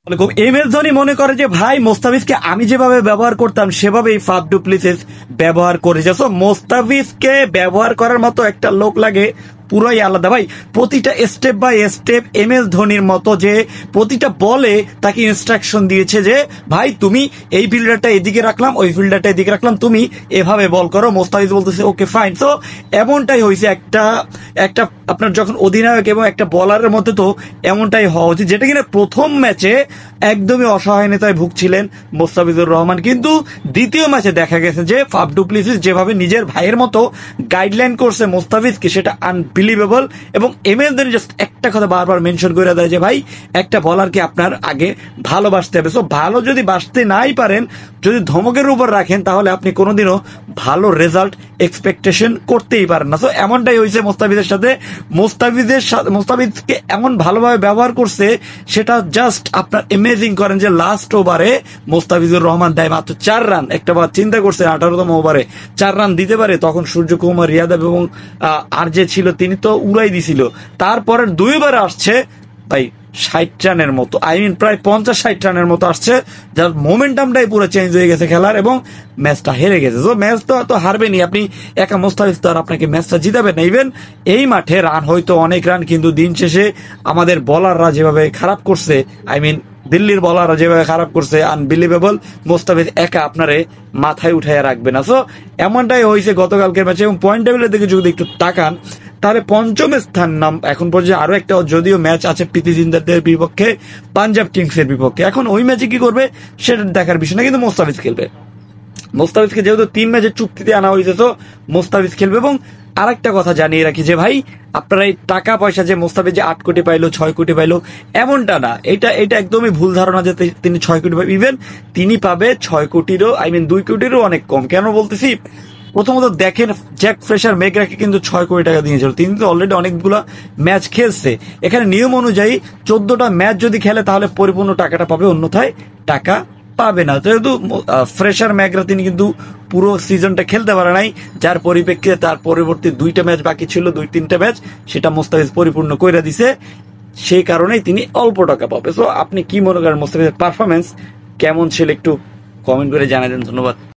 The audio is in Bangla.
এম এস ধোনি মনে করে যে ভাই মোস্তাফিজকে আমি যেভাবে ব্যবহার করতাম সেভাবেই ফাফ ডু প্লেসিস ব্যবহার করেছে। সো মোস্তাফিজকে ব্যবহার করার মতো একটা লোক লাগে পুরাই আলাদা ভাই। প্রতিটা step by step M S ধোনির মতো যে প্রতিটা বলে তাকে ইনস্ট্রাকশন দিয়েছে যে ভাই তুমি এই ফিল্ডারটা এদিকে রাখলাম, ওই ফিল্ডারটা এদিকে রাখলাম, তুমি এভাবে বল করো। মোস্তাফিজ বলতেছে ওকে ফাইন। তো এমনটাই হয়েছে একটা একটা আপনার যখন অধিনায়ক এবং একটা বলারের মধ্যে তো এমনটাই হওয়া উচিত, যেটা কিনা প্রথম ম্যাচে একদমই অসহায়তায় ভুগছিলেন মোস্তাফিজুর রহমান, কিন্তু দ্বিতীয় ম্যাচে দেখা গেছে যে ফাফ ডু প্লেসিস যেভাবে নিজের ভাইয়ের মতো গাইডলাইন করছে মোস্তাফিজকে সেটা আনবিলিভেবল। এবং এম এস ধোনি জাস্ট একটা কথা বারবার মেনশন করে দেয় যে ভাই একটা বলারকে আপনার আগে ভালোবাসতে হবে। সো ভালো যদি বাসতে নাই পারেন, যদি ধমকের উপর রাখেন, তাহলে আপনি কোনোদিনও ভালো রেজাল্ট এক্সপেকটেশন করতেই পারেন না। সো এমনটাই হয়েছে মোস্তাফিজের সাথে। মোস্তাফিজকে এমন ভালোভাবে ব্যবহার করছে সেটা জাস্ট আপনার ইমেজিং করেন যে লাস্ট ওভারে মোস্তাফিজুর রহমান দেয় মাত্র 4 রান। একটা বার চিন্তা করছে 18তম ওভারে 4 রান দিতে পারে, তখন সূর্যকুমার ইয়াদব এবং আর যে ছিল তিনি তো উড়াই দিছিল। তারপরের 2 ওভারে আসছে ভাই 60 রানের মতো, প্রায় 50-60 রানের মতো আসছে, যার মোমেন্টামটাই পুরো চেঞ্জ হয়ে গেছে খেলার, এবং ম্যাচটা হেরে গেছে। তো ম্যাচ তো হারবেনি আপনি, একা মোস্তাফিজ তো আর আপনাকে ম্যাচটা জিতাবেন না। ইভেন এই মাঠে রান হয়তো অনেক রান, কিন্তু দিন শেষে আমাদের বলাররা যেভাবে খারাপ করছে, দিল্লির বলাররা যেভাবে খারাপ করছে, আনবিলিভেবল। মোস্তাফিজ একা আপনারে মাথায় উঠাইয়া রাখবে না। সো এমনটাই হয়েছে গতকালকের ম্যাচে। এবং পয়েন্ট টেবিলের দিকে যদি একটু তাকান, তাহলে পঞ্চম স্থান নাম এখন পর্যন্ত। আরো একটা যদিও ম্যাচ আছে প্রীতি জিন্দাদের বিপক্ষে, পাঞ্জাব কিংস এর বিপক্ষে, এখন ওই ম্যাচে কি করবে সেটা দেখার বিষয় না, কিন্তু মোস্তাফিজ খেলবে। মোস্তাফিজকে যেহেতু 3 ম্যাচের চুক্তিতে আনা হয়েছে, তো মোস্তাফিজ খেলবে। এবং আরেকটা কথা জানিয়ে রাখি যে ভাই আপনারা এই টাকা পয়সা যে মোস্তাফিজ যে 8 কোটি পাইলো 6 কোটি পাইলো এমনটা না, এটা একদমই ভুল ধারণা যে তিনি 6 কোটি পাবে। ইভেন তিনি পাবে 6 কোটিরও 2 কোটিরও অনেক কম। কেন বলতেছি, প্রথমত দেখেন জ্যাক ফ্রেশার মেগরাকে কিন্তু 6 কোটি টাকা দিয়েছিল, তিনি তো অলরেডি অনেকগুলো ম্যাচ খেলছে। এখানে নিয়ম অনুযায়ী 14টা ম্যাচ যদি খেলে তাহলে পরিপূর্ণ টাকাটা পাবে, অন্যথায় টাকা পাবে না। যেহেতু ফ্রেশার ম্যাগরা তিনি কিন্তু পুরো সিজনটা খেলতে পারে নাই, যার পরিপ্রেক্ষিতে তার পরবর্তী 2টা ম্যাচ বাকি ছিল, 2-3টা ম্যাচ, সেটা মোস্তাফিজ পরিপূর্ণ করে দিছে, সেই কারণেই তিনি অল্প টাকা পাবে। সো আপনি কি মনে করেন মোস্তাফিজের পারফরমেন্স কেমন ছিল, একটু কমেন্ট করে জানাবেন। ধন্যবাদ।